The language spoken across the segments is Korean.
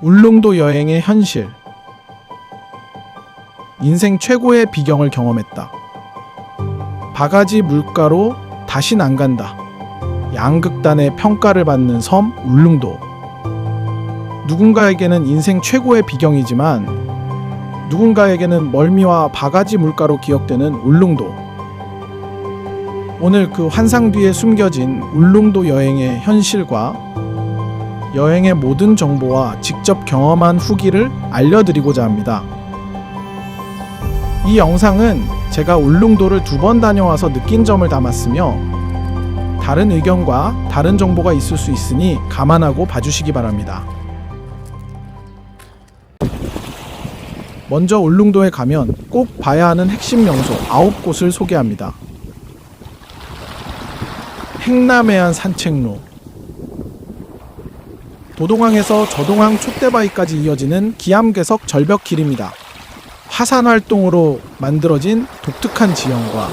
울릉도 여행의 현실. 인생 최고의 비경을 경험했다. 바가지 물가로 다신 안 간다. 양극단의 평가를 받는 섬 울릉도. 누군가에게는 인생 최고의 비경이지만 누군가에게는 멀미와 바가지 물가로 기억되는 울릉도. 오늘 그 환상 뒤에 숨겨진 울릉도 여행의 현실과 여행의 모든 정보와 직접 경험한 후기를 알려드리고자 합니다. 이 영상은 제가 울릉도를 2번 다녀와서 느낀 점을 담았으며 다른 의견과 다른 정보가 있을 수 있으니 감안하고 봐주시기 바랍니다. 먼저 울릉도에 가면 꼭 봐야 하는 핵심 명소 9곳을 소개합니다. 행남해안 산책로. 도동항에서 저동항 촛대바위까지 이어지는 기암괴석 절벽길입니다. 화산 활동으로 만들어진 독특한 지형과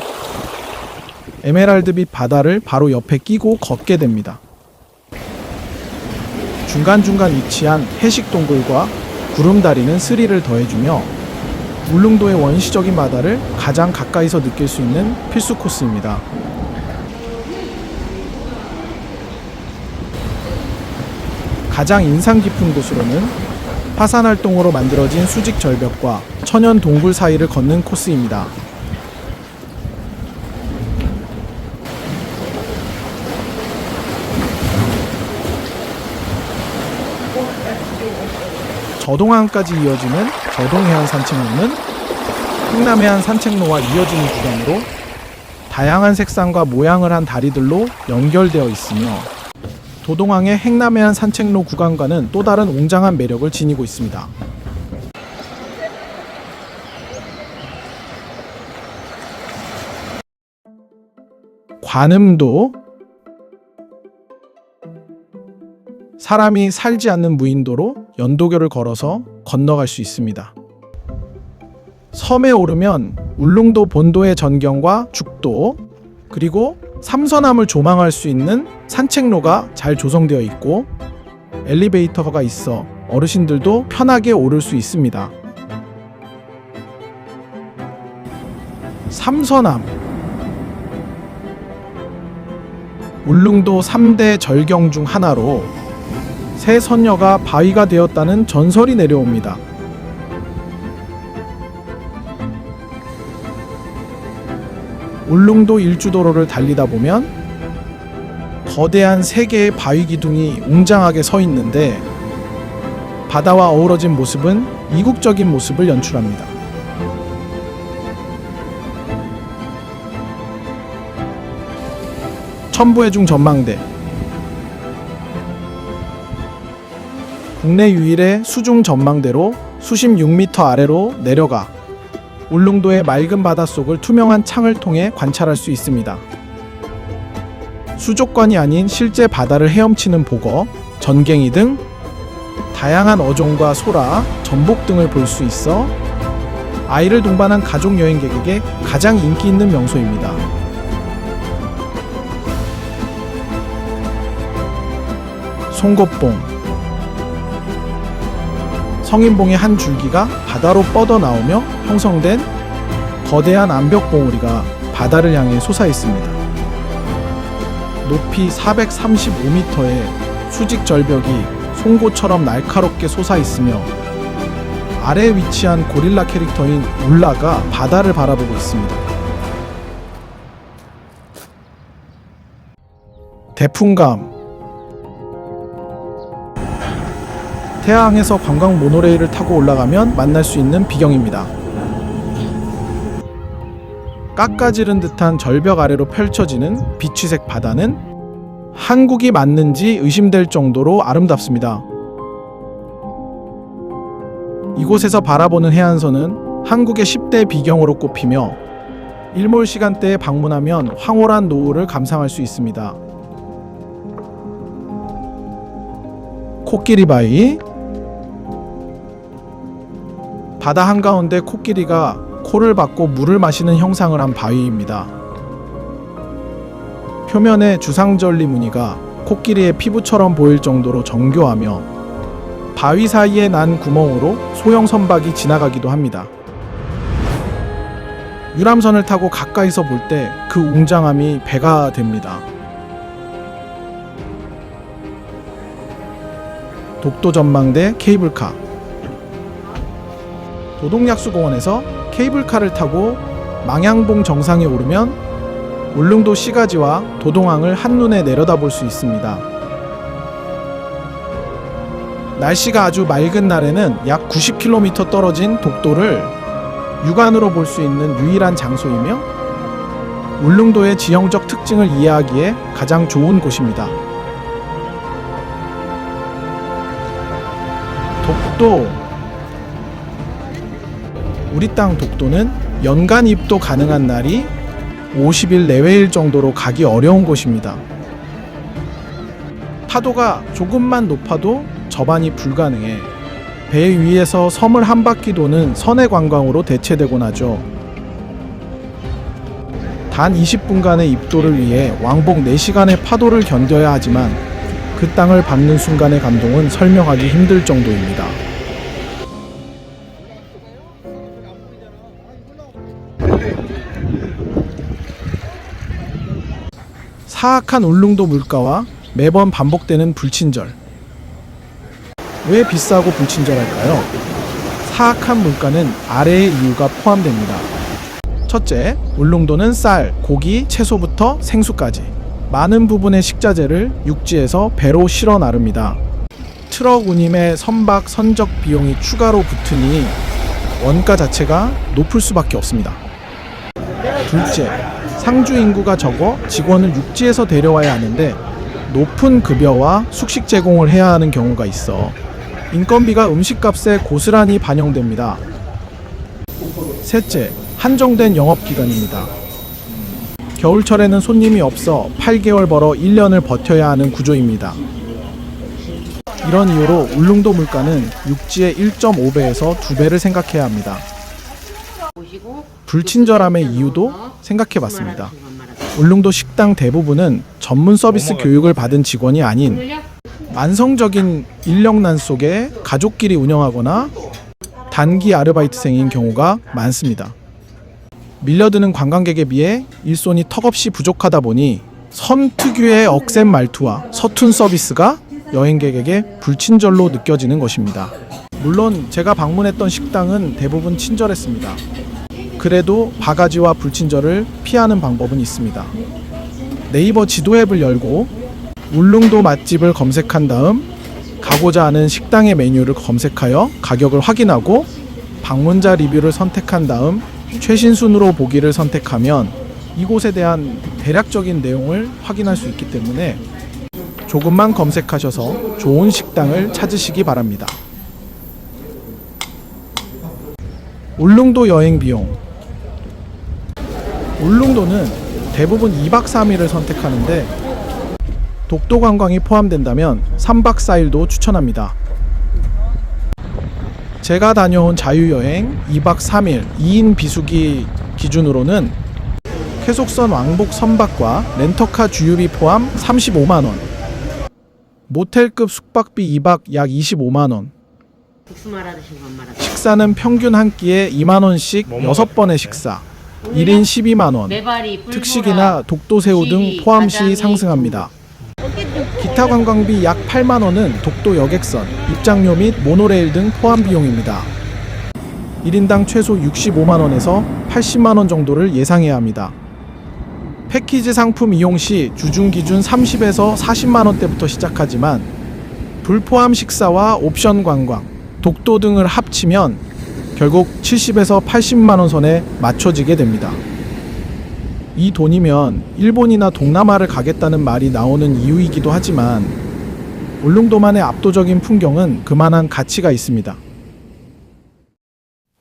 에메랄드빛 바다를 바로 옆에 끼고 걷게 됩니다. 중간중간 위치한 해식 동굴과 구름다리는 스릴을 더해주며 울릉도의 원시적인 바다를 가장 가까이서 느낄 수 있는 필수 코스입니다. 가장 인상 깊은 곳으로는 화산 활동으로 만들어진 수직 절벽과 천연 동굴 사이를 걷는 코스입니다. 저동항까지 이어지는 저동해안 산책로는 행남해안 산책로와 이어지는 구간으로 다양한 색상과 모양을 한 다리들로 연결되어 있으며 도동항의 행남해안 산책로 구간과는 또 다른 웅장한 매력을 지니고 있습니다. 관음도. 사람이 살지 않는 무인도로 연도교를 걸어서 건너갈 수 있습니다. 섬에 오르면 울릉도 본도의 전경과 죽도, 그리고 삼서남을 조망할 수 있는 산책로가 잘 조성되어 있고 엘리베이터가 있어 어르신들도 편하게 오를 수 있습니다. 삼서남. 울릉도 3대 절경 중 하나로 새 선녀가 바위가 되었다는 전설이 내려옵니다. 울릉도 일주도로를 달리다 보면 거대한 3개의 바위 기둥이 웅장하게 서 있는데 바다와 어우러진 모습은 이국적인 모습을 연출합니다. 천부해중 전망대. 국내 유일의 수중 전망대로 수심 6m 아래로 내려가 울릉도의 맑은 바닷속을 투명한 창을 통해 관찰할 수 있습니다. 수족관이 아닌 실제 바다를 헤엄치는 보거, 전갱이 등 다양한 어종과 소라, 전복 등을 볼 수 있어 아이를 동반한 가족 여행객에게 가장 인기 있는 명소입니다. 송곳봉. 성인봉의 한 줄기가 바다로 뻗어나오며 형성된 거대한 암벽봉우리가 바다를 향해 솟아있습니다. 높이 435m의 수직 절벽이 송곳처럼 날카롭게 솟아있으며 아래에 위치한 고릴라 캐릭터인 울라가 바다를 바라보고 있습니다. 대풍감. 태화항에서 관광 모노레일을 타고 올라가면 만날 수 있는 비경입니다. 깎아지른 듯한 절벽 아래로 펼쳐지는 비취색 바다는 한국이 맞는지 의심될 정도로 아름답습니다. 이곳에서 바라보는 해안선은 한국의 10대 비경으로 꼽히며 일몰 시간대에 방문하면 황홀한 노을을 감상할 수 있습니다. 코끼리바위. 바다 한가운데 코끼리가 코를 박고 물을 마시는 형상을 한 바위입니다. 표면에 주상절리 무늬가 코끼리의 피부처럼 보일 정도로 정교하며 바위 사이에 난 구멍으로 소형 선박이 지나가기도 합니다. 유람선을 타고 가까이서 볼 때 그 웅장함이 배가 됩니다. 독도 전망대 케이블카. 도동약수공원에서 케이블카를 타고 망향봉 정상에 오르면 울릉도 시가지와 도동항을 한눈에 내려다볼 수 있습니다. 날씨가 아주 맑은 날에는 약 90km 떨어진 독도를 육안으로 볼 수 있는 유일한 장소이며 울릉도의 지형적 특징을 이해하기에 가장 좋은 곳입니다. 독도. 우리 땅 독도는 연간 입도 가능한 날이 50일 내외일 정도로 가기 어려운 곳입니다. 파도가 조금만 높아도 접안이 불가능해 배 위에서 섬을 한 바퀴 도는 선해 관광으로 대체되곤 하죠. 단 20분간의 입도를 위해 왕복 4시간의 파도를 견뎌야 하지만 그 땅을 밟는 순간의 감동은 설명하기 힘들 정도입니다. 사악한 울릉도 물가와 매번 반복되는 불친절. 왜 비싸고 불친절할까요? 사악한 물가는 아래의 이유가 포함됩니다. 첫째, 울릉도는 쌀, 고기, 채소부터 생수까지 많은 부분의 식자재를 육지에서 배로 실어 나릅니다. 트럭 운임에 선박 선적 비용이 추가로 붙으니 원가 자체가 높을 수밖에 없습니다. 둘째, 상주 인구가 적어 직원을 육지에서 데려와야 하는데 높은 급여와 숙식 제공을 해야 하는 경우가 있어 인건비가 음식값에 고스란히 반영됩니다. 셋째, 한정된 영업기간입니다. 겨울철에는 손님이 없어 8개월 벌어 1년을 버텨야 하는 구조입니다. 이런 이유로 울릉도 물가는 육지의 1.5배에서 2배를 생각해야 합니다. 불친절함의 이유도 생각해봤습니다. 울릉도 식당 대부분은 전문 서비스 교육을 받은 직원이 아닌 만성적인 인력난 속에 가족끼리 운영하거나 단기 아르바이트생인 경우가 많습니다. 밀려드는 관광객에 비해 일손이 턱없이 부족하다 보니 섬 특유의 억센 말투와 서툰 서비스가 여행객에게 불친절로 느껴지는 것입니다. 물론 제가 방문했던 식당은 대부분 친절했습니다. 그래도 바가지와 불친절을 피하는 방법은 있습니다. 네이버 지도 앱을 열고 울릉도 맛집을 검색한 다음 가고자 하는 식당의 메뉴를 검색하여 가격을 확인하고 방문자 리뷰를 선택한 다음 최신 순으로 보기를 선택하면 이곳에 대한 대략적인 내용을 확인할 수 있기 때문에 조금만 검색하셔서 좋은 식당을 찾으시기 바랍니다. 울릉도 여행 비용. 울릉도는 대부분 2박 3일을 선택하는데 독도 관광이 포함된다면 3박 4일도 추천합니다. 제가 다녀온 자유여행 2박 3일 2인 비수기 기준으로는 쾌속선 왕복 선박과 렌터카 주유비 포함 35만원, 모텔급 숙박비 2박 약 25만원, 식사는 평균 한 끼에 2만원씩 6번의 식사, 1인 12만원, 특식이나 독도새우 등 포함 시 상승합니다. 기타 관광비 약 8만원은 독도 여객선, 입장료 및 모노레일 등 포함 비용입니다. 1인당 최소 65만원에서 80만원 정도를 예상해야 합니다. 패키지 상품 이용 시 주중 기준 30에서 40만원대부터 시작하지만 불포함 식사와 옵션 관광, 독도 등을 합치면 결국 70에서 80만원 선에 맞춰지게 됩니다. 이 돈이면 일본이나 동남아를 가겠다는 말이 나오는 이유이기도 하지만 울릉도만의 압도적인 풍경은 그만한 가치가 있습니다.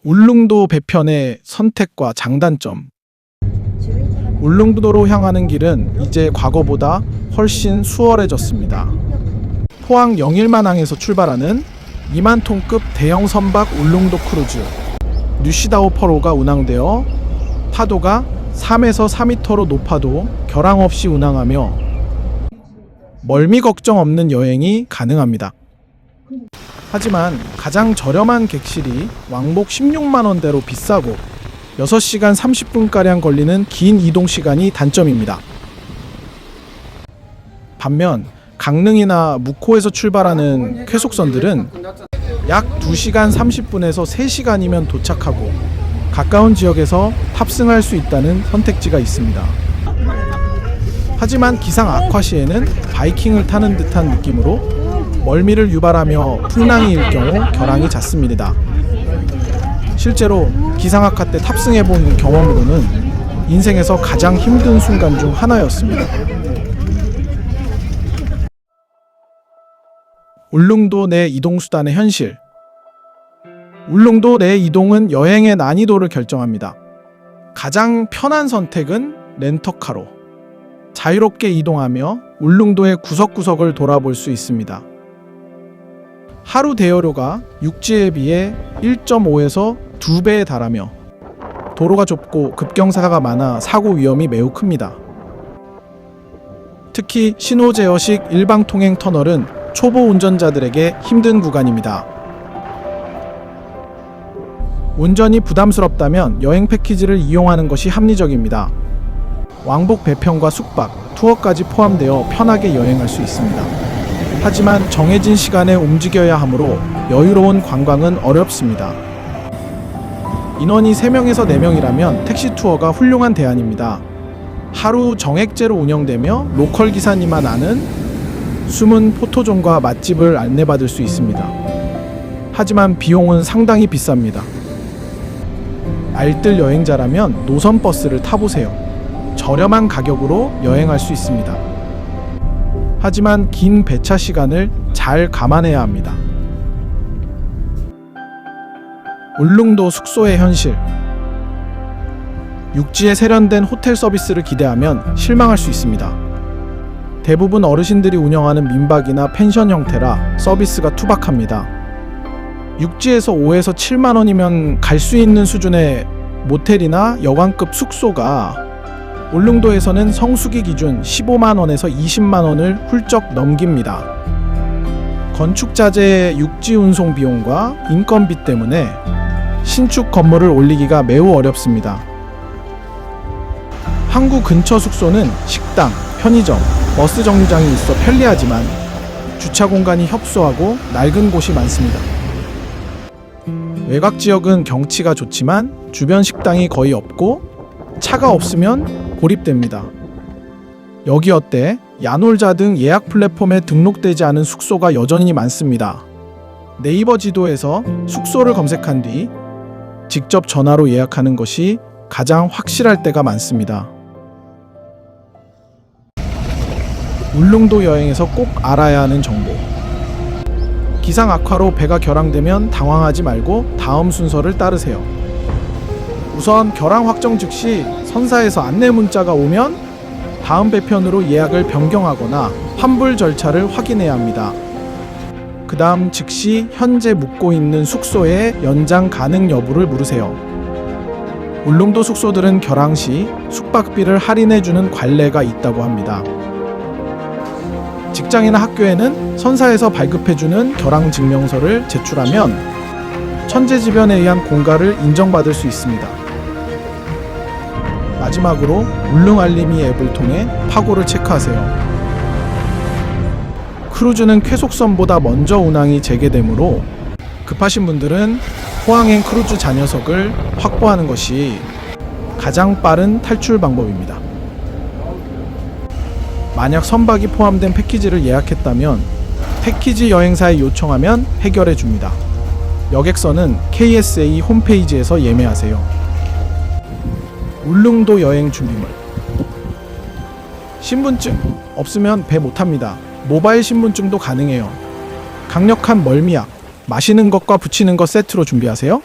울릉도 배편의 선택과 장단점. 울릉도로 향하는 길은 이제 과거보다 훨씬 수월해졌습니다. 포항 영일만항에서 출발하는 2만 톤급 대형 선박 울릉도 크루즈 뉴시다오 퍼로가 운항되어 파도가 3에서 4m로 높아도 결항 없이 운항하며 멀미 걱정 없는 여행이 가능합니다. 하지만 가장 저렴한 객실이 왕복 16만 원대로 비싸고 6시간 30분가량 걸리는 긴 이동 시간이 단점입니다. 반면 강릉이나 묵호에서 출발하는 쾌속선들은 약 2시간 30분에서 3시간이면 도착하고 가까운 지역에서 탑승할 수 있다는 선택지가 있습니다. 하지만 기상 악화 시에는 바이킹을 타는 듯한 느낌으로 멀미를 유발하며 풍랑이 일 경우 결항이 잦습니다. 실제로 기상 악화 때 탑승해 본 경험으로는 인생에서 가장 힘든 순간 중 하나였습니다. 울릉도 내 이동수단의 현실. 울릉도 내 이동은 여행의 난이도를 결정합니다. 가장 편한 선택은 렌터카로 자유롭게 이동하며 울릉도의 구석구석을 돌아볼 수 있습니다. 하루 대여료가 육지에 비해 1.5에서 2배에 달하며 도로가 좁고 급경사가 많아 사고 위험이 매우 큽니다. 특히 신호 제어식 일방통행 터널은 초보 운전자들에게 힘든 구간입니다. 운전이 부담스럽다면 여행 패키지를 이용하는 것이 합리적입니다. 왕복 배편과 숙박, 투어까지 포함되어 편하게 여행할 수 있습니다. 하지만 정해진 시간에 움직여야 하므로 여유로운 관광은 어렵습니다. 인원이 3명에서 4명이라면 택시 투어가 훌륭한 대안입니다. 하루 정액제로 운영되며 로컬 기사님만 아는 숨은 포토존과 맛집을 안내받을 수 있습니다. 하지만 비용은 상당히 비쌉니다. 알뜰 여행자라면 노선버스를 타보세요. 저렴한 가격으로 여행할 수 있습니다. 하지만 긴 배차 시간을 잘 감안해야 합니다. 울릉도 숙소의 현실. 육지에 세련된 호텔 서비스를 기대하면 실망할 수 있습니다. 대부분 어르신들이 운영하는 민박이나 펜션 형태라 서비스가 투박합니다. 육지에서 5에서 7만 원이면 갈 수 있는 수준의 모텔이나 여관급 숙소가 울릉도에서는 성수기 기준 15만 원에서 20만 원을 훌쩍 넘깁니다. 건축자재의 육지 운송 비용과 인건비 때문에 신축 건물을 올리기가 매우 어렵습니다. 항구 근처 숙소는 식당, 편의점, 버스 정류장이 있어 편리하지만 주차 공간이 협소하고 낡은 곳이 많습니다. 외곽 지역은 경치가 좋지만 주변 식당이 거의 없고 차가 없으면 고립됩니다. 여기 어때? 야놀자 등 예약 플랫폼에 등록되지 않은 숙소가 여전히 많습니다. 네이버 지도에서 숙소를 검색한 뒤 직접 전화로 예약하는 것이 가장 확실할 때가 많습니다. 울릉도 여행에서 꼭 알아야 하는 정보. 기상 악화로 배가 결항되면 당황하지 말고 다음 순서를 따르세요. 우선 결항 확정 즉시 선사에서 안내 문자가 오면 다음 배편으로 예약을 변경하거나 환불 절차를 확인해야 합니다. 그 다음 즉시 현재 묵고 있는 숙소의 연장 가능 여부를 물으세요. 울릉도 숙소들은 결항 시 숙박비를 할인해주는 관례가 있다고 합니다. 직장이나 학교에는 선사에서 발급해주는 결항 증명서를 제출하면 천재지변에 의한 공가를 인정받을 수 있습니다. 마지막으로 울릉알림이 앱을 통해 파고를 체크하세요. 크루즈는 쾌속선보다 먼저 운항이 재개되므로 급하신 분들은 포항행 크루즈 자녀석을 확보하는 것이 가장 빠른 탈출 방법입니다. 만약 선박이 포함된 패키지를 예약했다면 패키지 여행사에 요청하면 해결해 줍니다. 여객선은 KSA 홈페이지에서 예매하세요. 울릉도 여행 준비물. 신분증 없으면 배 못 탑니다. 모바일 신분증도 가능해요. 강력한 멀미약, 마시는 것과 붙이는 것 세트로 준비하세요.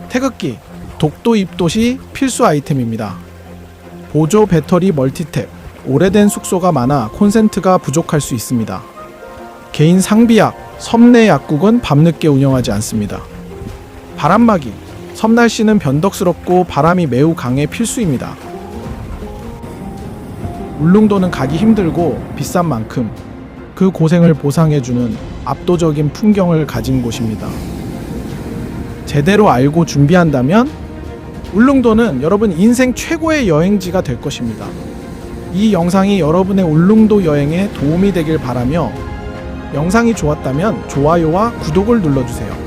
태극기, 독도 입도 시 필수 아이템입니다. 보조 배터리 멀티탭, 오래된 숙소가 많아 콘센트가 부족할 수 있습니다. 개인 상비약, 섬내 약국은 밤늦게 운영하지 않습니다. 바람막이, 섬 날씨는 변덕스럽고 바람이 매우 강해 필수입니다. 울릉도는 가기 힘들고 비싼 만큼 그 고생을 보상해주는 압도적인 풍경을 가진 곳입니다. 제대로 알고 준비한다면 울릉도는 여러분 인생 최고의 여행지가 될 것입니다. 이 영상이 여러분의 울릉도 여행에 도움이 되길 바라며 영상이 좋았다면 좋아요와 구독을 눌러주세요.